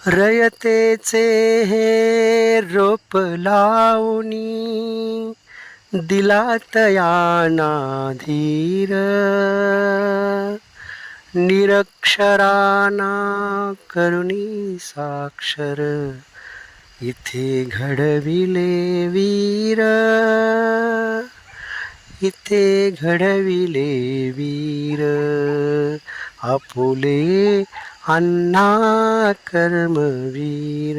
रयतेचे हे रोप लावणी दिला तयाना धीर निरक्षराना करुणी साक्षर इथे घडविले वीर इथे घडविले वीर आपुले अण्णा कर्मवीर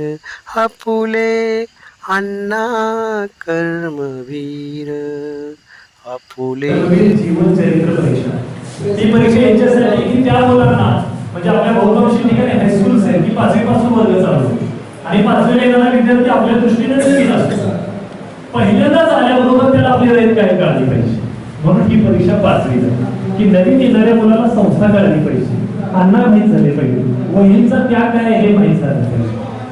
आपुले अण्णा कर्मवीर आपुले जीवन चरित्र परीक्षा ही परीक्षा याच्यासाठी की त्या मुलांना म्हणजे आपल्या बहुतांश ठिकाणी हायस्कूल्स आहेत की 5वी पासून वर्ग चालू आणि 5वीला येणारा विद्यार्थी आपल्या दृष्टीने नवीन असतो. पहिल्यांदाच आल्याबरोबर त्याला आपली रयत काय कळली पाहिजे म्हणून ही परीक्षा 5वीला की नवीन येणाऱ्या मुलाला संस्था कळली पाहिजे, अण्णा माहीत झाले पाहिजे, वहींचा त्याग काय हे माहीत झालं पाहिजे.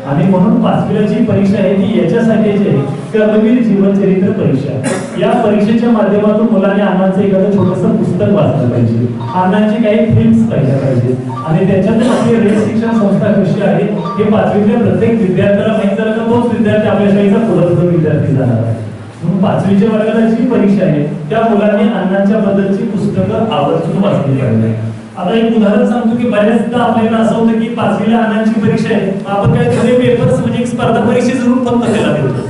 आणि म्हणून 5वीला जी परीक्षा आहे ती याच्यासाठी आहे कर्मवीर जीवनचरित्र परीक्षा. या परीक्षेच्या माध्यमातून मुलांनी अण्णांचं एखादं छोटंसं पुस्तक वाचलं पाहिजे, अण्णांची काही फिल्म्स पाहिल्या पाहिजेत आणि त्याच्यातून आपली रयत शिक्षण संस्था कशी आहे हे 5वीतल्या प्रत्येक विद्यार्थ्याला माहीत झालं तर तोच विद्यार्थी आपल्या शाळेचा पुढे विद्यार्थी जाणार आहे. म्हणून 5वीच्या वर्गाला जी परीक्षा आहे त्या मुलांनी अण्णांच्या बद्दलची पुस्तकं आवर्जून वाचली पाहिजे. आता एक उदाहरण सांगतो की बऱ्याचदा आपल्याला असं होतं की 5वीला अण्णांची परीक्षा आहे, आपण काय खरे पेपर्स म्हणजे एक स्पर्धा परीक्षेचं रूप फक्त त्याला देतो.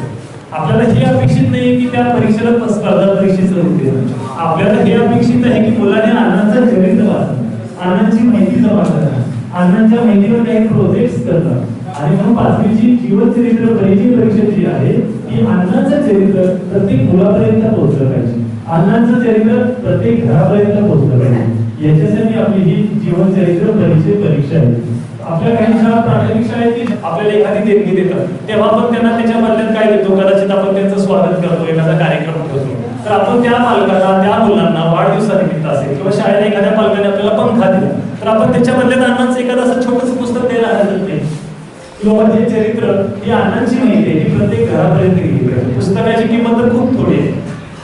आपल्याला हे अपेक्षित नाही की त्या परीक्षेला स्पर्धा परीक्षेचं रूप देणं, आपल्याला हे अपेक्षित आहे की मुलाने अण्णांचं चरित्र वाचणं, अण्णांची माहिती जमा करणं, अण्णांच्या माहितीवर काही प्रोजेक्ट्स करणं. आणि म्हणून 5वीची जीवनचरित्र परीक्षा जी आहे ती अण्णांचं चरित्र प्रत्येक मुलापर्यंत पोहोचलं पाहिजे, अण्णांचं चरित्र प्रत्येक घरापर्यंत पोहोचलं पाहिजे. याच्यासाठी आपली ही जीवनचरित्र परीक्षा आहे. आपल्या काही शाळा प्राथमिक शाळेत आपल्याला एखादी देणगी देतात तेव्हा आपण त्यांना त्याच्या बदल्यात काय देतो, कदाचित आपण त्यांचं स्वागत करतो, एखादा कार्यक्रम ठेवतो. तर आपण त्या पालकांना त्या मुलांना वाढदिवसानिमित्त असेल किंवा शाळेला एखाद्या पालकाने आपल्याला पंखा दिला तर आपण त्याच्या बदल्यात अण्णांचं एखादं असं छोटंसं पुस्तक द्यायला हरकत नाही. किंवा हे चरित्र ही अण्णांची माहिती आहे ही प्रत्येक घरापर्यंत गेली पाहिजे. पुस्तकाची किंमत तर खूप थोडी आहे.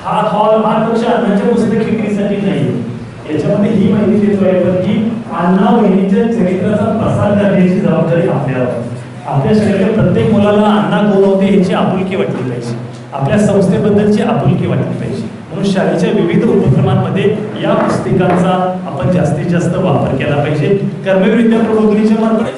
हा हॉल हा कक्ष अण्णांच्या पुस्तक विक्रीसाठी नाही, याच्यामध्ये ही माहिती देतोय की अण्णा वहिनीच्या चरित्राचा प्रसार करण्याची जबाबदारी आपल्याला. आपल्या शाळेतल्या प्रत्येक मुलाला अण्णा कोण होते याची आपुलकी वाटली पाहिजे, आपल्या संस्थेबद्दलची आपुलकी वाटली पाहिजे. म्हणून शाळेच्या विविध उपक्रमांमध्ये या पुस्तकांचा आपण जास्तीत जास्त वापर केला पाहिजे. कर्मवीर विद्या प्रबोधिनीच्या मार्फत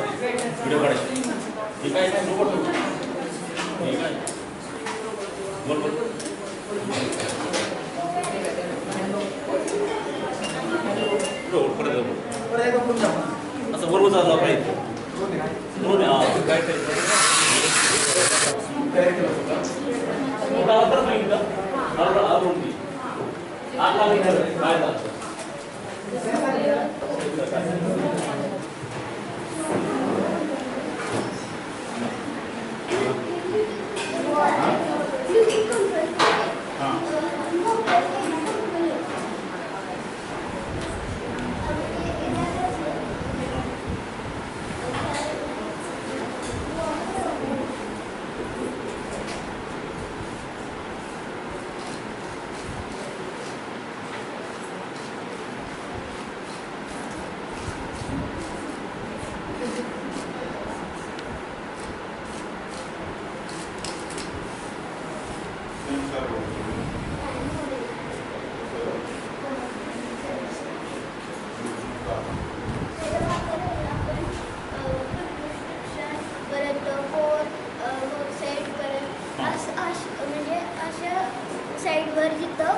साईडवर जिथं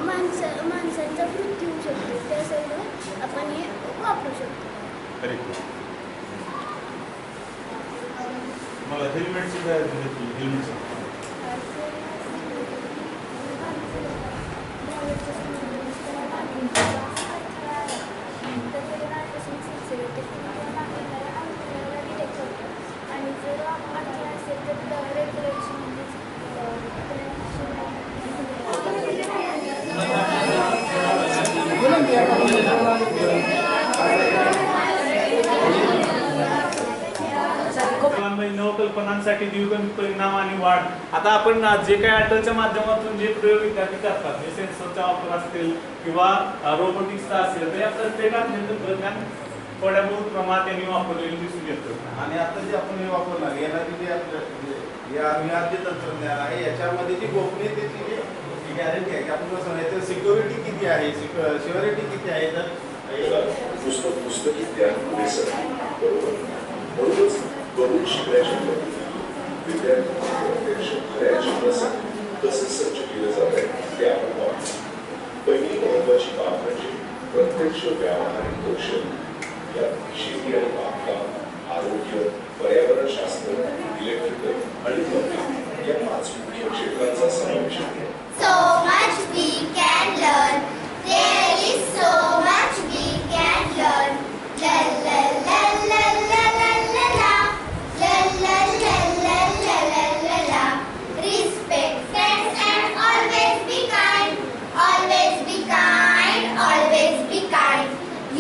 माणसांचा मृत्यू होऊ शकतो त्या साईडवर आपण हे वापरू शकतो. मला हेल्मेटची काय हेल्मेट नवकल्पनांसाठी द्विगुण परिणाम आणि वाढ. आता आपण जे काही अटलच्या माध्यमातून जे प्रयोग विद्यार्थी करतात, सेन्सरचा वापर असतील किंवा रोबोटिक्सचा असेल तर या प्रत्येकात तंत्रज्ञान थोड्या बहुत प्रमाणात त्यांनी वापरलेलं दिसून येतं. आणि आता जे आपण हे वापरणार येणारी जे आपलं जे जे तंत्रज्ञान आहे याच्यामध्ये जी गोपनीयतेची जी गॅरंटी आहे की आपण कसं म्हणायचं सिक्युरिटी किती आहे, सिक्युरिटी किती आहे, तर पुस्तकी ज्ञान पुरेसं बरोबर म्हणूनच बघून शिकण्याच्या पद्धती विद्यार्थ्यांना प्रत्यक्ष खऱ्या जीवनासाठी कसं सज्ज केलं जात आहे ते आपण पाहतो. पहिली महत्वाची बाब म्हणजे प्रत्यक्ष व्यावहारिक कौशल्य. यात शेती आणि बागकाम, आरोग्य, पर्यावरणशास्त्र, इलेक्ट्रिकल आणि प्लंबिंग या 5 मुख्य क्षेत्रांचा समावेश आहे. So much we can learn. There is so much we can learn. La la la la la la la la. La la la la la la la la. Respect friends and always be kind. Always be kind. Always be kind.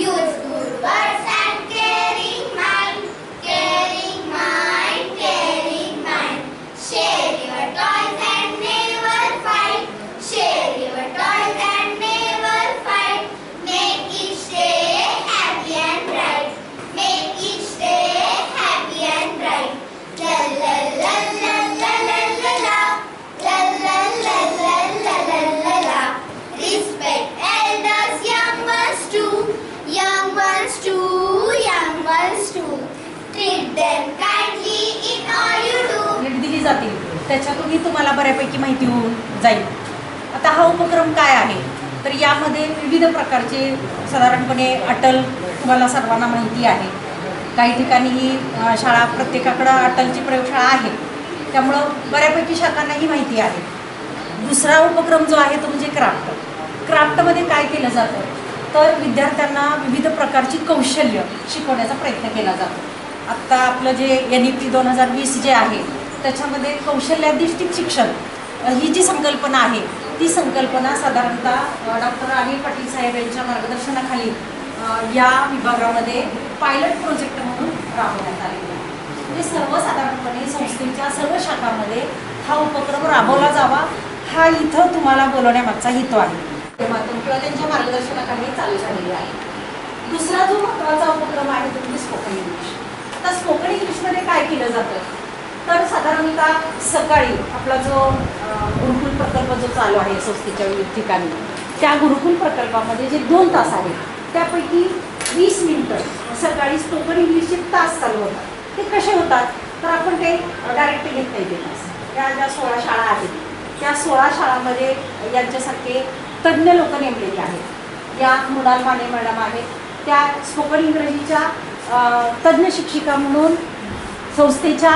Use good words and caring mind. Caring mind. Caring mind. Share your toys and never fight. Share your toys and never fight. Make each day happy and bright. Make each day happy and bright. La la la la la la la la. La la la la la la la la. Respect elders, young ones too. Young ones too. Young ones too. Treat them kindly in all you do. भेट दिली जातील त्याच्यातूनही तुम्हाला बऱ्यापैकी माहिती होऊन जाईल. आता हा उपक्रम काय आहे तर यामध्ये विविध प्रकारचे साधारणपणे अटल तुम्हाला सर्वांना माहिती आहे. काही ठिकाणी ही शाळा प्रत्येकाकडं अटलची प्रयोगशाळा आहे त्यामुळं बऱ्यापैकी शाखांनाही माहिती आहे. दुसरा उपक्रम जो आहे तो म्हणजे क्राफ्ट. क्राफ्टमध्ये काय केलं जातं तर विद्यार्थ्यांना विविध प्रकारची कौशल्य शिकवण्याचा प्रयत्न केला जातो. आत्ता आपलं जे NEP 2020 जे आहे त्याच्यामध्ये कौशल्याधिष्ठित शिक्षण ही जी संकल्पना आहे ती संकल्पना साधारणतः डॉक्टर अनिल पाटील साहेब यांच्या मार्गदर्शनाखाली या विभागामध्ये पायलट प्रोजेक्ट म्हणून राबवण्यात आलेला आहे. म्हणजे सर्वसाधारणपणे संस्थेच्या सर्व शाखांमध्ये हा उपक्रम राबवला जावा हा इथं तुम्हाला बोलवण्यामागचा हेतू आहे. माध्यम किंवा त्यांच्या मार्गदर्शनाखाली चालू झालेली आहे. दुसरा जो महत्त्वाचा उपक्रम आहे तो म्हणजे स्पोकन इंग्लिश. आता स्पोकन इंग्लिशमध्ये काय केलं जातं तर साधारणतः सकाळी आपला जो गुरुकुल प्रकल्प जो चालू आहे संस्थेच्या विविध ठिकाणी त्या गुरुकुल प्रकल्पामध्ये जे 2 तास आहेत त्यापैकी 20 मिनिटं सकाळी स्पोकन इंग्लिशचे तास चालू होतात. ते कसे होतात तर आपण ते डायरेक्ट घेत नाही ते तास. त्या ज्या 16 शाळा आहेत त्या 16 शाळांमध्ये यांच्यासारखे तज्ज्ञ लोक नेमलेले आहेत. या मृणाल माने मॅडम आहेत त्या स्पोकन इंग्रजीच्या तज्ज्ञ शिक्षिका म्हणून संस्थेच्या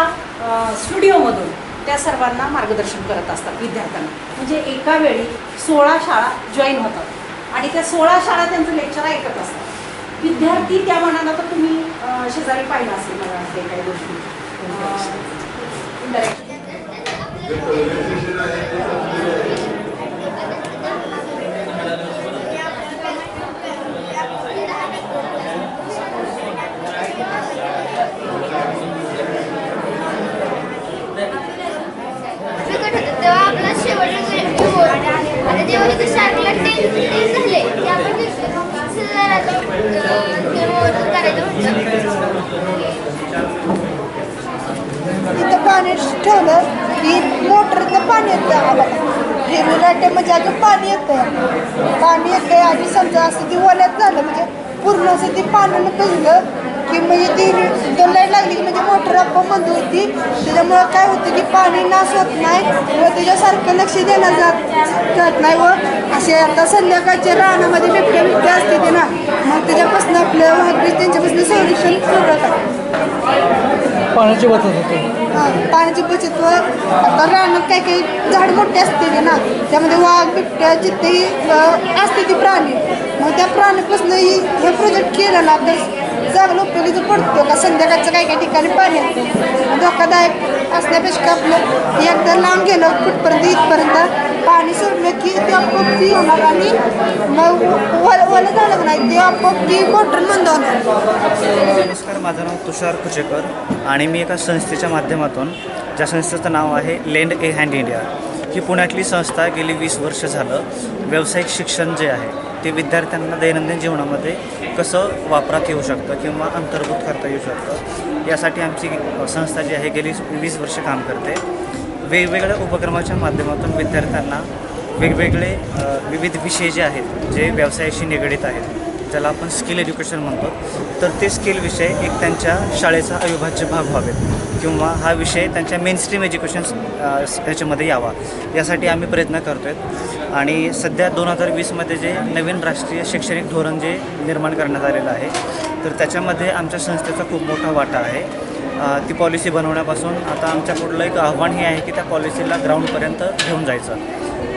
स्टुडिओमधून त्या सर्वांना मार्गदर्शन करत असतात विद्यार्थ्यांना. म्हणजे एका वेळी 16 शाळा जॉईन होतात आणि त्या 16 शाळा त्यांचं लेक्चर ऐकत असतात. विद्यार्थी त्या मनाला तर तुम्ही शेजारी पाहिलं असेल मला वाटते काही गोष्टी इंडायरेक्ट तेव्हा आपला शेवटचा आता जेव्हा तिथे शाळेला टेन्थ झाले ते आपण तिथं पाणी ठेवलं की मोटरचं पाणी येतं आम्हाला रेग्युलेटर म्हणजे अजून पाणी येतं आणि समजा असं ती ओल्यात झालं म्हणजे पूर्ण असं ती पाण्यानं भिजलं की म्हणजे ती लाईट लागली की म्हणजे मोटर आपोआप बंद होती. त्याच्यामुळं काय होतं की पाणी नाश होत नाही व त्याच्यासारखं लक्ष देणं जात नाही. व असे आता संध्याकाळच्या रानामध्ये बिबट्या असते ते ना मग त्याच्यापासून आपलं वाहतूक त्यांच्यापासून संरक्षण ठेवलं. पाण्याची बचत होते. हां पाण्याची बचत व आता रानात काही काही झाड मोठे असते ते ना त्यामध्ये वाघ बिबट्या जिथेही असते ती प्राणी मग त्या प्राण्यापासूनही हे प्रोजेक्ट केलं ना तर चांगलं उपयोगी पडतो का संध्याकाळचं काही काही ठिकाणी पाणी येतं धोकादायक असण्यापेक्षा आपलं एकदा लांब गेलं कुठपर्यंत इथपर्यंत पाणी सोडलं की ते आपोआप ती होणार आणि मग ओलं झालं नाही ते आपोआप ती मोटर बंद होणार. नमस्कार, माझं नाव तुषार कुचेकर आणि मी एका संस्थेच्या माध्यमातून ज्या संस्थेचं नाव आहे लेंड ए हँड इंडिया ही पुण्यातली संस्था गेली 20 वर्ष झालं व्यावसायिक शिक्षण जे आहे ते विद्यार्थ्यांना दैनंदिन जीवनामध्ये कसं वापरात येऊ शकतं किंवा अंतर्भूत करता येऊ शकतं, यासाठी आमची संस्था जी आहे गेली 20 वर्ष काम करते. वेगवेगळ्या उपक्रमाच्या माध्यमातून विद्यार्थ्यांना वेगवेगळे विविध विषय जे आहेत जे व्यवसायाशी निगडीत आहेत, ज्याला आपण स्किल एज्युकेशन म्हणतो, तर ते स्किल विषय एक त्यांच्या शाळेचा अविभाज्य भाग व्हावेत किंवा हा विषय त्यांच्या मेनस्ट्रीम एज्युकेशन त्याच्यामध्ये यावा, यासाठी आम्ही प्रयत्न करतो आहेत. आणि सध्या 2020मध्ये जे नवीन राष्ट्रीय शैक्षणिक धोरण जे निर्माण करण्यात आलेलं आहे, तर त्याच्यामध्ये आमच्या संस्थेचा खूप मोठा वाटा आहे. ती पॉलिसी बनवण्यापासून आता आमच्या पुढलं एक आव्हान हे आहे की त्या पॉलिसीला ग्राउंडपर्यंत घेऊन जायचं.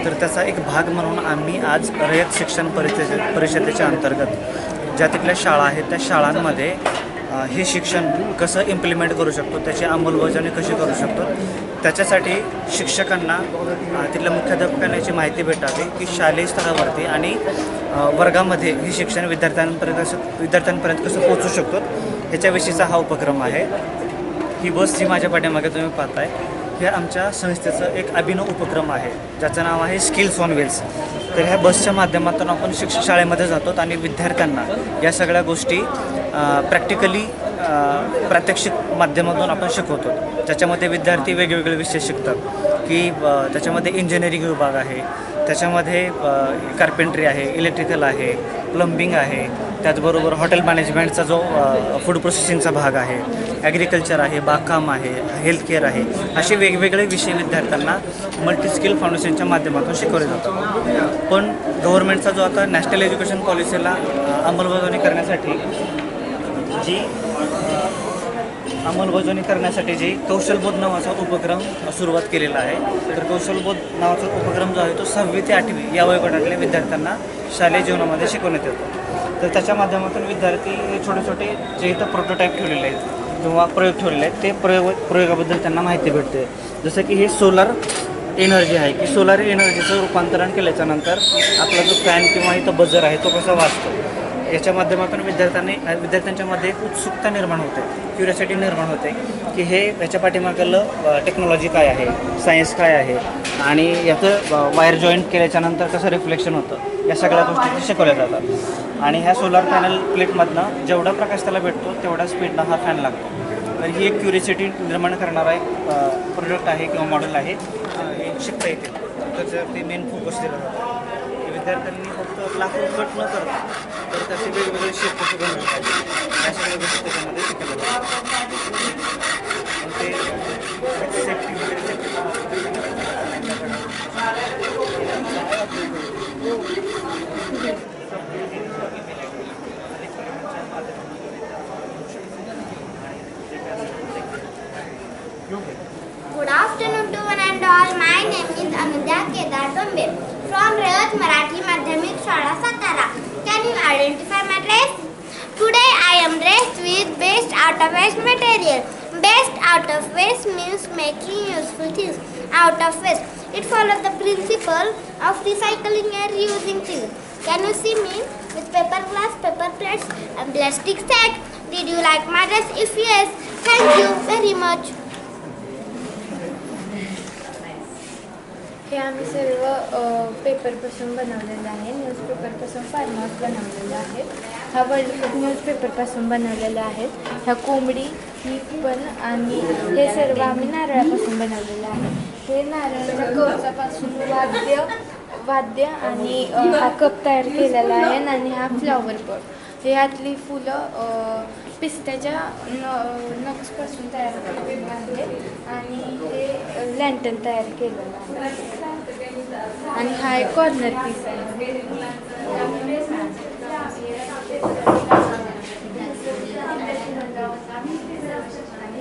तर त्याचा एक भाग म्हणून आम्ही आज रयत शिक्षण परिषदेच्या अंतर्गत ज्या तिथल्या शाळा आहेत त्या शाळांमध्ये हे शिक्षण कसं इम्प्लिमेंट करू शकतो, त्याची अंमलबजावणी कशी करू शकतो, त्याच्यासाठी शिक्षकांना तिथल्या मुख्याध्यापकांना याची माहिती भेटावी की शालेय स्तरावरती आणि वर्गामध्ये हे शिक्षण विद्यार्थ्यांपर्यंत कसं पोहोचू शकतो, ह्याच्याविषयीचा हा उपक्रम आहे. ही बस जी माझ्या पाठीमागे तुम्ही पाहताय, हे आमच्या संस्थेचं एक अभिनव उपक्रम आहे ज्याचं नाव आहे स्किल्स ऑन व्हील्स. तर ह्या बसच्या माध्यमातून आपण शाळेमध्ये जातो आणि विद्यार्थ्यांना या सगळ्या गोष्टी प्रॅक्टिकली प्रात्यक्षिक माध्यमातून आपण शिकवतो. त्याच्यामध्ये विद्यार्थी वेगवेगळे विषय शिकतात की त्याच्यामध्ये इंजिनिअरिंग विभाग आहे, त्याच्यामध्ये कार्पेंट्री आहे, इलेक्ट्रिकल आहे, प्लंबिंग आहे, त्याचबरोबर हॉटेल मॅनेजमेंटचा जो फूड प्रोसेसिंगचा भाग आहे, ॲग्रिकल्चर आहे, बागकाम आहे, हेल्थकेअर आहे, असे वेगवेगळे विषय विद्यार्थ्यांना मल्टी स्किल फाउंडेशनच्या माध्यमातून शिकवले जातात. पण गव्हर्नमेंटचा जो आता नॅशनल एज्युकेशन पॉलिसीला अंमलबजावणी करण्यासाठी जी कौशलबोध नावाचा उपक्रम सुरुवात केलेला आहे. तर कौशलबोध नावाचा उपक्रम जो आहे तो 6वी ते 8वी या वयोगटातल्या विद्यार्थ्यांना शालेय जीवनामध्ये शिकवण्यात येतो. तर त्याच्या माध्यमातून विद्यार्थी हे छोटे छोटे जे इथं प्रोटोटाईप ठेवलेले आहेत किंवा प्रयोग ठेवलेले आहेत ते प्रयोगाबद्दल त्यांना माहिती भेटते. जसं की हे सोलार एनर्जी आहे की सोलार एनर्जीचं रूपांतरण केल्याच्यानंतर आपला जो फॅन किंवा इथं बजर आहे तो कसा वाजतो, याच्या माध्यमातून विद्यार्थ्यांच्यामध्ये एक उत्सुकता निर्माण होते, क्युरियोसिटी निर्माण होते की हे याच्या पाठीमागलं टेक्नॉलॉजी काय आहे, सायन्स काय आहे आणि याचं वायर जॉईंट केल्याच्यानंतर कसं रिफ्लेक्शन होतं, या सगळ्या गोष्टी शिकवल्या जातात. आणि ह्या सोलार पॅनल प्लेटमधनं जेवढा प्रकाश त्याला भेटतो तेवढ्या स्पीडनं हा फॅन लागतो. तर ही एक क्युरियोसिटी निर्माण करणारा एक प्रोडक्ट आहे किंवा मॉडेल आहे, हे शिकता येते. त्याच्यावरती मेन फोकस दिला जातो की विद्यार्थ्यांनी फक्त लाखो कट न करता तर त्याचे वेगवेगळे शेप कसे बनवले पाहिजे या सगळ्या गोष्टी त्याच्यामध्ये शिकवल्या जातात. ते safety Good afternoon to one and all. My name is Anudya Kedar Dombe from Rayat Marathi Madhyamik Shala Satara. Can you identify my dress? Today I am dressed with best out of waste material. Best out of waste means making useful things out of waste. It follows the principle of recycling and reusing things. Can you see me with paper glass, paper plates and plastic sack? Did you like my dress? If yes, thank you very much. हे आम्ही सर्व पेपरपासून बनवलेलं आहे. न्यूजपेपरपासून form house बनवलेलं आहे. हा world cup न्यूजपेपरपासून बनवलेला आहे. ह्या कोंबडी ही पण आणि हे सर्व आम्ही नारळापासून बनवलेलं आहे. हे नारळाच्या कवचापासून वाद्य आणि हा कप तयार केलेला आहे आणि हा फ्लॉवर पॉट. यातली फुलं पिस्त्याच्या नक्सपासून तयार केलेलं आहे आणि हे लँटन तयार केलेलं आहे आणि हा एक कॉर्नर पीस आहे.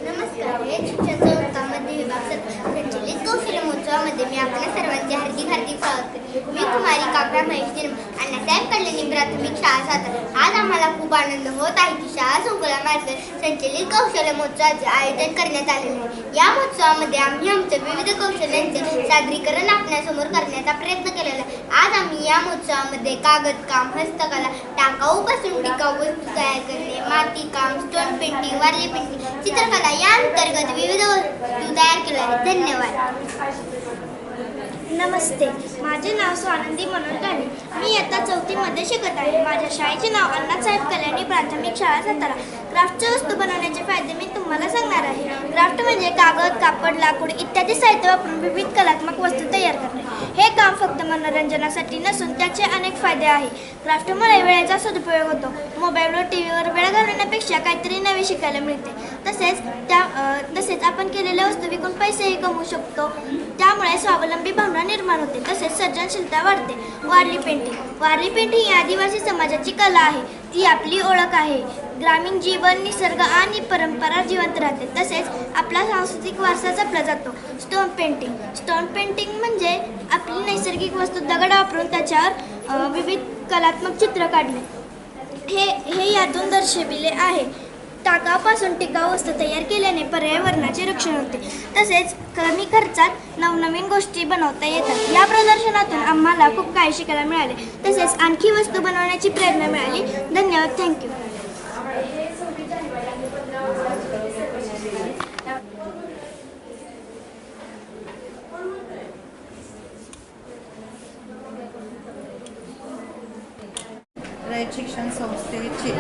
नमस्कार. हे शिक्षण संस्थांमध्ये विभाग संचलित कौशल्य महोत्सवामध्ये मी आपल्या सर्वांचे हार्दिक स्वागत करते. मी कुमारी काका महेश अण्णासाहेब कल्याणी प्राथमिक शाळा सातारा. आज आम्हाला खूप आनंद होत आहे की शाळा संकुलामार्फत संचलित कौशल्य महोत्सवाचे आयोजन करण्यात आलेले आहे. या महोत्सवामध्ये आम्ही आमच्या विविध कौशल्यांचे सादरीकरण आपल्यासमोर करण्याचा प्रयत्न केलेला आहे. आज आम्ही या महोत्सवामध्ये कागदकाम, हस्तकला, टाकाऊपासून टिकाऊ वस्तू तयार करणे, मातीकाम, स्टोन पेंटिंग, वारली पेंटिंग, चित्रकला या अंतर्गत विविध वस्तू तयार केल्या आहेत. धन्यवाद. नमस्ते, माझे नाव स्वानंदी मनोज गाणे. मी इयत्ता 4मध्ये शिकत आहे. माझ्या शाळेचे नाव अण्णासाहेब कल्याणी प्राथमिक शाळा सातारा. क्राफ्टच्या वस्तू बनवण्याचे फायदे मी तुम्हाला सांगणार आहे. क्राफ्ट म्हणजे कागद, कापड, लाकूड इत्यादी साहित्य वापरून विविध कलात्मक वस्तू तयार करणे. हे काम फक्त मनोरंजनासाठी नसून त्याचे अनेक फायदे आहेत. क्राफ्टमुळे वेळेचा सदुपयोग होतो. मोबाईलवर टीव्हीवर वेळ घालवण्यापेक्षा काहीतरी नवे शिकायला मिळते. तसेच आपण केलेल्या वस्तू विकून पैसेही कमवू शकतो. त्यामुळे स्वावलंबी भावना निर्माण होते. तसेच सर्जनशीलता वाढते. वारली पेंटिंग ही आदिवासी समाजाची कला आहे. ती आपली ओळख आहे. ग्रामीण जीवन, निसर्ग आणि परंपरा जिवंत राहते. तसेच आपला सांस्कृतिक वारसा जपला जातो. स्टोन पेंटिंग म्हणजे आपली नैसर्गिक वस्तू दगड वापरून त्याच्यावर विविध कलात्मक चित्र काढणे. हे यातून दर्शविले आहे. टाकापासून टिकाऊ वस्तू तयार केल्याने पर्यावरणाचे रक्षण होते. तसेच कमी खर्चात नवनवीन गोष्टी बनवता येतात. या प्रदर्शनातून आम्हाला खूप काही शिकायला मिळाले. तसेच आणखी वस्तू बनवण्याची प्रेरणा मिळाली. धन्यवाद. थँक्यू. रयत शिक्षण संस्थेचे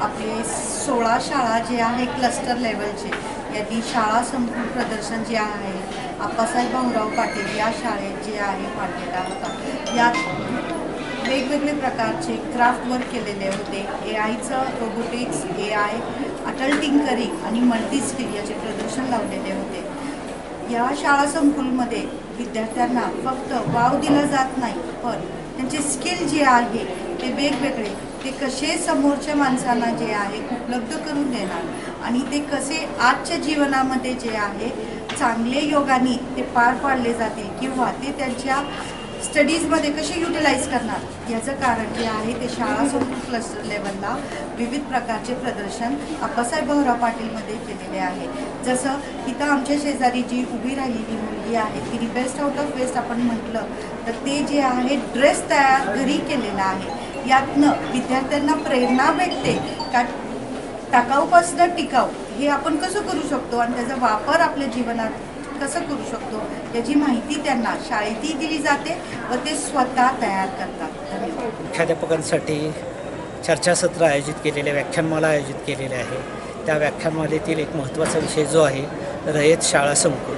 आपले 16 शाळा जे आहे क्लस्टर लेवलचे यांनी शाळा संकुल प्रदर्शन जे आहे आप्पासाहेब भाऊराव पाटील या शाळेत जे आहे मांडलेला होता. यात वेगवेगळे प्रकारचे क्राफ्ट वर्क केलेले होते. AIचं रोबोटिक्स, AI, अटल टिंकरिंग आणि मल्टी स्किल याचे प्रदर्शन लावलेले होते. या शाळा संकुलमध्ये विद्यार्थ्यांना फक्त वाव दिला जात नाही, पण त्यांचे स्किल जे आहे ते वेगवेगळे ते कसे समोरच्या माणसांना जे आहे उपलब्ध करून देणार आणि ते कसे आजच्या जीवनामध्ये जे आहे चांगले योगाने ते पार पाडले जातील किंवा ते त्यांच्या स्टडीजमध्ये कसे युटिलाइज करणार याचं कारण जे आहे ते शाळा संकुल क्लस्टर लेवलला विविध प्रकारचे प्रदर्शन आप्पासाहेब भाऊराव पाटीलमध्ये केलेले आहे. जसं इथं आमच्या शेजारी जी उभी राहिलेली मुलगी आहे तिने बेस्ट आउट ऑफ वेस्ट आपण म्हटलं तर ते जे आहे ड्रेस तयार घरी केलेला आहे. यातनं विद्यार्थ्यांना प्रेरणा भेटते का टाकाऊपासून टिकाऊ हे आपण कसं करू शकतो आणि त्याचा वापर आपल्या जीवनात कसं करू शकतो याची माहिती त्यांना शाळेतही दिली जाते व ते स्वतः तयार करतात. धन्यवाद. मुख्याध्यापकांसाठी चर्चासत्र आयोजित केलेले, व्याख्यानमाला आयोजित केलेले आहे. त्या व्याख्यानमालेतील एक महत्त्वाचा विषय जो आहे रयत शाळा संकुल.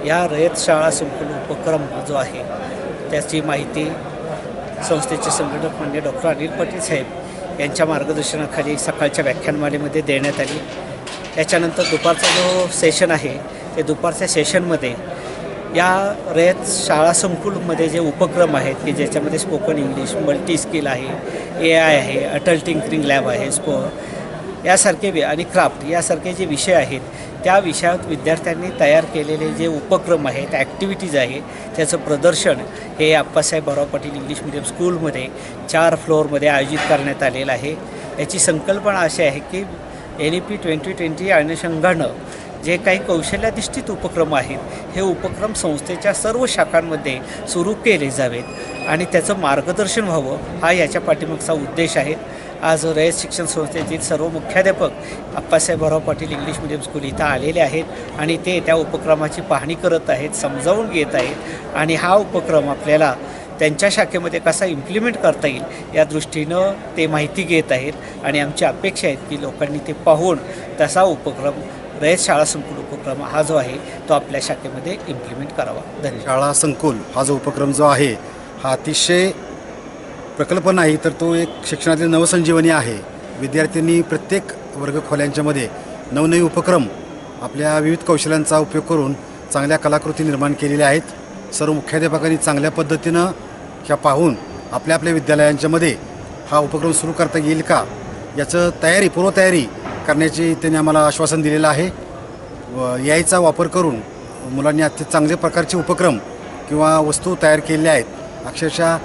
या रयत शाळा संकुल उपक्रम जो आहे त्याची माहिती संस्थेचे संघटक मान्य डॉक्टर अनिल पाटील साहेब यांच्या मार्गदर्शनाखाली सकाळच्या व्याख्यानमालेमध्ये देण्यात आली. त्याच्यानंतर दुपारचा जो सेशन आहे ते दुपारच्या सेशनमध्ये या रयत शाळा संकुलमध्ये जे उपक्रम आहेत की ज्याच्यामध्ये स्पोकन इंग्लिश, मल्टी स्किल आहे, AI आहे, अटल टिंकरिंग लॅब आहे, यासारखे आणि क्राफ्ट यासारखे जे विषय आहेत त्या विषयात विद्यार्थ्यांनी तयार केलेले जे उपक्रम आहेत, ॲक्टिव्हिटीज आहे त्याचं प्रदर्शन हे आप्पासाहेब भाऊराव पाटील इंग्लिश मिडियम स्कूलमध्ये 4 फ्लोअरमध्ये आयोजित करण्यात आलेलं आहे. याची संकल्पना अशी आहे की NEP 2020 अनुषंगानं जे काही कौशल्याधिष्ठित उपक्रम आहेत हे उपक्रम संस्थेच्या सर्व शाखांमध्ये सुरू केले जावेत आणि त्याचं मार्गदर्शन व्हावं हा याच्या पाठीमागचा उद्देश आहे. आज रयत शिक्षण संस्थेतील सर्व मुख्याध्यापक Appasaheb Bhaurao Patil English medium school इथं आलेले आहेत आणि ते त्या उपक्रमाची पाहणी करत आहेत, समजावून घेत आहेत आणि हा उपक्रम आपल्याला त्यांच्या शाखेमध्ये कसा इम्प्लिमेंट करता येईल या दृष्टीनं ते माहिती घेत आहेत आणि आमची अपेक्षा आहेत की लोकांनी ते पाहून तसा उपक्रम रयत शाळा संकुल उपक्रम हा जो आहे तो आपल्या शाखेमध्ये इम्प्लिमेंट करावा. धन्यवाद. शाळा संकुल हा जो उपक्रम जो आहे हा अतिशय प्रकल्प नाही तर तो एक शिक्षणातील नवसंजीवनी आहे. विद्यार्थ्यांनी प्रत्येक वर्गखोल्यांच्यामध्ये नवनवीन उपक्रम आपल्या विविध कौशल्यांचा उपयोग करून चांगल्या कलाकृती निर्माण केलेल्या आहेत. सर्व मुख्याध्यापकांनी चांगल्या पद्धतीनं ह्या पाहून आपल्या आपल्या विद्यालयांच्यामध्ये हा उपक्रम सुरू करता येईल का याचं पूर्वतयारी करण्याची त्यांनी आम्हाला आश्वासन दिलेलं आहे. याचा वापर करून मुलांनी अत्यंत चांगल्या प्रकारचे उपक्रम किंवा वस्तू तयार केलेल्या आहेत. अक्षरशः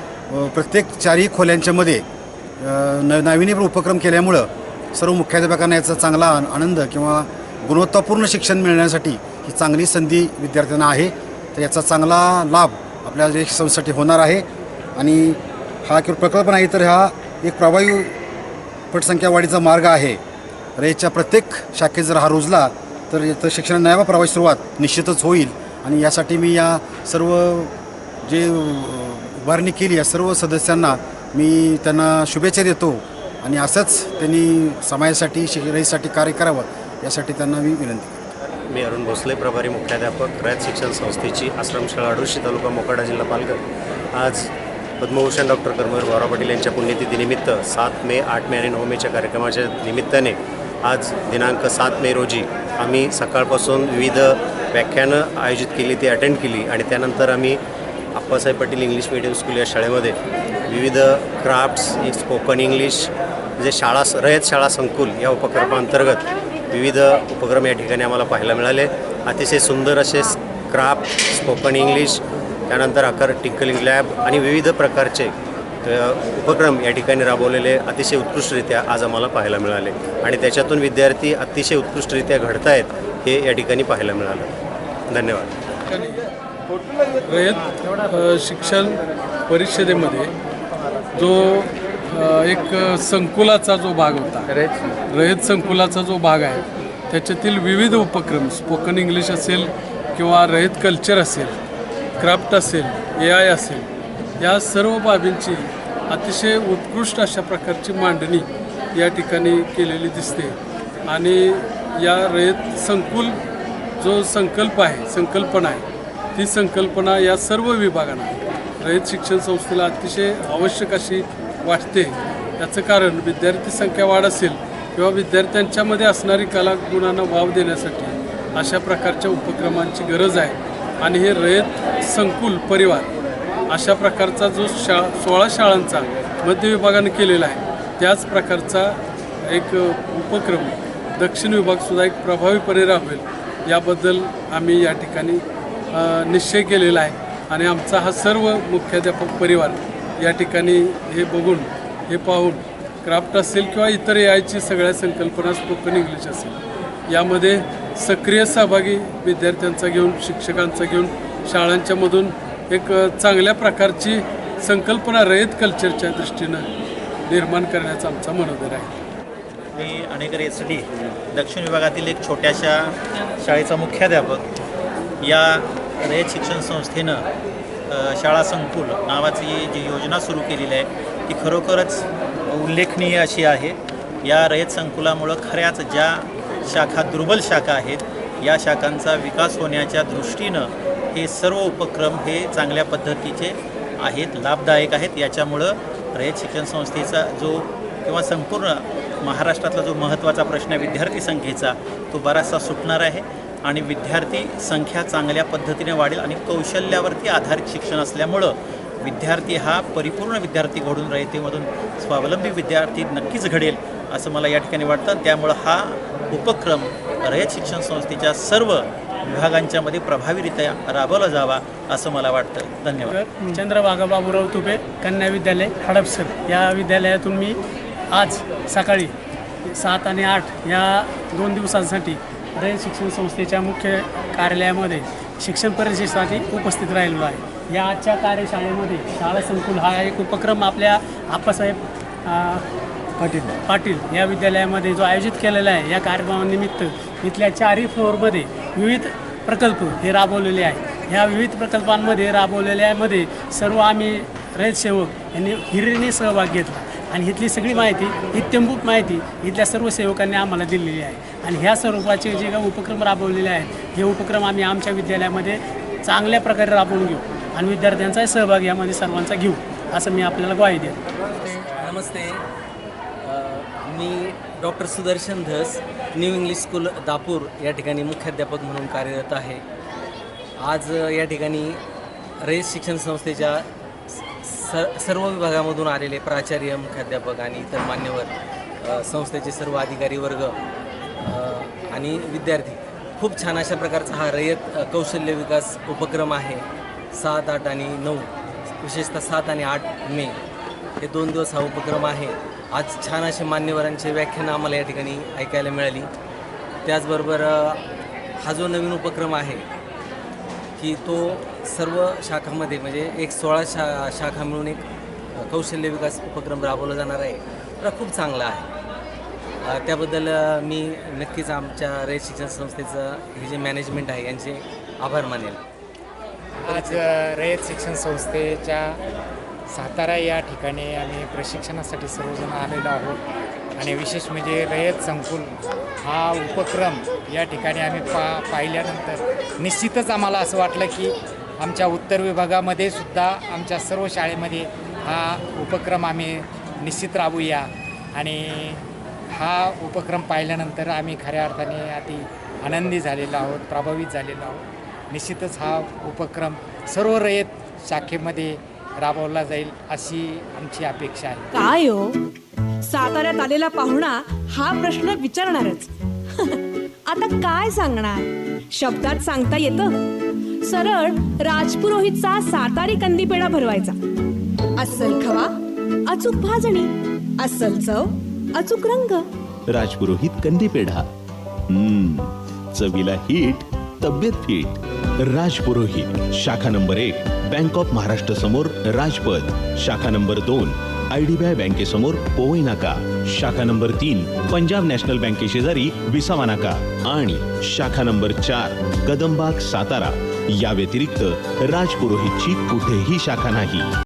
प्रत्येक 4ही खोल्यांच्यामध्ये नाविन्यपूर्ण उपक्रम केल्यामुळं सर्व मुख्याध्यापकांना याचा चांगला आनंद किंवा गुणवत्तापूर्ण शिक्षण मिळण्यासाठी ही चांगली संधी विद्यार्थ्यांना आहे. तर याचा चांगला लाभ आपल्या संस्थेसाठी होणार आहे आणि हा केवळ प्रकल्प नाही तर हा एक प्रभावी पटसंख्या वाढीचा मार्ग आहे. रयतच्या प्रत्येक शाखेत जर हा रुजला तर शिक्षण नव्या प्रवाही सुरुवात निश्चितच होईल आणि यासाठी मी या सर्व जे उभारणी केली या सर्व सदस्यांना मी त्यांना शुभेच्छा देतो आणि असंच त्यांनी समाजासाठी रयतसाठी कार्य करावं यासाठी त्यांना मी विनंती करतो. मी अरुण भोसले, प्रभारी मुख्याध्यापक रयत शिक्षण संस्थेची आश्रमशाळा अडुशी, तालुका मोखाडा, जिल्हा पालघर. आज पद्मभूषण डॉक्टर कर्मवीर भाऊराव पाटील यांच्या पुण्यतिथीनिमित्त 7 मे, 8 मे आणि 9 मेच्या कार्यक्रमाच्या निमित्ताने आज दिनांक 7 मे रोजी आम्ही सकाळपासून विविध व्याख्यानं आयोजित केली, ती अटेंड केली आणि त्यानंतर आम्ही Appasaheb Patil English medium school या शाळेमध्ये विविध क्राफ्ट्स, स्पोकन इंग्लिश म्हणजे रयत शाळा संकुल या उपक्रमांतर्गत विविध उपक्रम या ठिकाणी आम्हाला पाहायला मिळाले. अतिशय सुंदर असे क्राफ्ट, स्पोकन इंग्लिश, त्यानंतर आकार टिंकलिंग लॅब आणि विविध प्रकारचे उपक्रम या ठिकाणी राबवलेले अतिशय उत्कृष्टरित्या आज आम्हाला पाहायला मिळाले आणि त्याच्यातून विद्यार्थी अतिशय उत्कृष्टरित्या घडत आहेत हे या ठिकाणी पाहायला मिळालं. धन्यवाद. रयत शिक्षण परिषदेमध्ये जो एक संकुलाचा जो भाग होता, रयत संकुलाचा जो भाग आहे त्याच्यातील विविध उपक्रम, स्पोकन इंग्लिश असेल किंवा रयत कल्चर असेल, क्राफ्ट असेल, AI असेल, या सर्व बाबींची अतिशय उत्कृष्ट अशा प्रकारची मांडणी या ठिकाणी केलेली दिसते. आणि या रयत संकुल जो संकल्पना आहे ती संकल्पना या सर्व विभागांना रयत शिक्षण संस्थेला अतिशय आवश्यक अशी वाटते. याचं कारण विद्यार्थी संख्या वाढ असेल किंवा विद्यार्थ्यांच्यामध्ये असणारी कलागुणांना वाव देण्यासाठी अशा प्रकारच्या उपक्रमांची गरज आहे. आणि हे रयत संकुल परिवार अशा प्रकारचा जो 16 शाळांचा मध्य विभागाने केलेला आहे त्याच प्रकारचा एक उपक्रम दक्षिण विभागसुद्धा एक प्रभावीपणे राबवेल याबद्दल आम्ही या ठिकाणी निश्चय केलेला आहे. आणि आमचा हा सर्व मुख्याध्यापक परिवार या ठिकाणी हे बघून, हे पाहून क्राफ्ट असेल किंवा इतर AIची सगळ्या संकल्पना, स्पोकन इंग्लिश असेल, यामध्ये सक्रिय सहभागी विद्यार्थ्यांचा घेऊन, शिक्षकांचा घेऊन, शाळांच्यामधून एक चांगल्या प्रकारची संकल्पना रयत कल्चरच्या दृष्टीनं निर्माण करण्याचा आमचा मनोदर आहे. मी अनेक रयतसाठी दक्षिण विभागातील एक छोट्याशा शाळेचा मुख्याध्यापक. या रयत शिक्षण संस्थेनं शाळा संकुल नावाची जी योजना सुरू केलेली आहे ती खरोखरच उल्लेखनीय अशी आहे. या रयत संकुलामुळं खऱ्याच ज्या शाखा दुर्बल शाखा आहेत या शाखांचा विकास होण्याच्या दृष्टीनं हे सर्व उपक्रम हे चांगल्या पद्धतीचे आहेत, लाभदायक आहेत. याच्यामुळं रयत शिक्षण संस्थेचा जो किंवा संपूर्ण महाराष्ट्रातला जो महत्त्वाचा प्रश्न आहे विद्यार्थी संख्येचा तो बराचसा सुटणार आहे आणि विद्यार्थी संख्या चांगल्या पद्धतीने वाढेल. आणि कौशल्यावरती आधारित शिक्षण असल्यामुळं विद्यार्थी हा परिपूर्ण विद्यार्थी घडून रयतेमधून स्वावलंबी विद्यार्थी नक्कीच घडेल असं मला या ठिकाणी वाटतं. त्यामुळं हा उपक्रम रयत शिक्षण संस्थेच्या सर्व विभागांच्यामध्ये प्रभावीरित्या राबवला जावा असं मला वाटतं. धन्यवाद. चंद्रभागा बाबूराव तुपे कन्या विद्यालय हडपसर या विद्यालयातून मी आज सकाळी 7 आणि 8 या 2 दिवसांसाठी रयत शिक्षण संस्थेच्या मुख्य कार्यालयामध्ये शिक्षण परिषदेसाठी उपस्थित राहिलेलो आहे. या आजच्या कार्यशाळेमध्ये शाळा संकुल हा एक उपक्रम आपल्या आप्पासाहेब पाटील या विद्यालयामध्ये जो आयोजित केलेला आहे या कार्यक्रमानिमित्त इथल्या 4ही फ्लोअरमध्ये विविध प्रकल्प हे राबवलेले आहेत. ह्या विविध प्रकल्पांमध्ये राबवलेल्यामध्ये सर्व आम्ही रयत सेवक यांनी हिरिरीने सहभाग घेतला आणि इथली सगळी माहिती, इत्यंभूत माहिती इथल्या सर्व सेवकांनी आम्हाला दिलेली आहे. आणि ह्या स्वरूपाचे जे काही उपक्रम राबवलेले आहेत हे उपक्रम आम्ही आमच्या विद्यालयामध्ये चांगल्या प्रकारे राबवून घेऊ आणि विद्यार्थ्यांचाही सहभाग यामध्ये सर्वांचा घेऊ असं मी आपल्याला ग्वाही देतो. नमस्ते, मी doctor Sudarshan Dhas, new English school Dapur या ठिकाणी मुख्याध्यापक म्हणून कार्यरत आहे. आज या ठिकाणी रयत शिक्षण संस्थेच्या सर्व विभागामधून आलेले प्राचार्य, मुख्याध्यापक आणि इतर मान्यवर, संस्थेचे सर्व अधिकारी वर्ग आणि विद्यार्थी, खूप छान अशा प्रकारचा हा रयत कौशल्य विकास उपक्रम आहे. 7, 8 आणि 9, विशेषतः 7 आणि 8 मे हे 2 दिवस हा उपक्रम आहे. आज छान असे मान्यवरांचे व्याख्यानं आम्हाला या ठिकाणी ऐकायला मिळाली. त्याचबरोबर हा जो नवीन उपक्रम आहे की तो सर्व शाखांमध्ये म्हणजे एक 16 शाखा मिळून एक कौशल्य विकास उपक्रम राबवला जाणार आहे. तर खूप चांगला आहे. त्याबद्दल मी नक्कीच आमच्या रयत शिक्षण संस्थेचं हे जे मॅनेजमेंट आहे यांचे आभार मानेल. आज रयत शिक्षण संस्थेच्या सातारा या ठिकाणी आम्ही प्रशिक्षणासाठी सर्वजण आलेलो आहोत आणि विशेष म्हणजे रयत संकुल हा उपक्रम या ठिकाणी आम्ही पाहिल्यानंतर निश्चितच आम्हाला असं वाटलं की आमच्या उत्तर विभागामध्ये सुद्धा आमच्या सर्व शाळेमध्ये हा उपक्रम आम्ही निश्चित राबवूया आणि हा उपक्रम पाहिल्यानंतर आम्ही खऱ्या अर्थाने अति आनंदी झालेलो आहोत, प्रभावित झालेलो आहोत. निश्चितच हा उपक्रम सर्व रयत शाखेमध्ये राबवला जाईल अशी आमची अपेक्षा आहे. काय हो, साताऱ्यात आलेला पाहुणा हा प्रश्न विचारणारच. आता काय सांगणार, शब्दात सांगता येतं. सरळ राजपुरोहितचा सातारी कंदीपेढा भरवायचा. अस्सल खवा, अचूक भाजणी, अस्सल चव, अचूक रंग. राजपुरोहित कंदीपेढा, चवीला हिट, तब्येत फिट. राजपुरोहित, शाखा नंबर 1 बँक ऑफ महाराष्ट्र समोर राजपथ, शाखा नंबर 2 IDBI बँकेसमोर पोवई नाका, शाखा नंबर 3 पंजाब नॅशनल बँके शेजारी विसावा नाका आणि शाखा नंबर 4 कदमबाग सातारा. या व्यतिरिक्त राजपुरोहितची कुठेही शाखा नाही.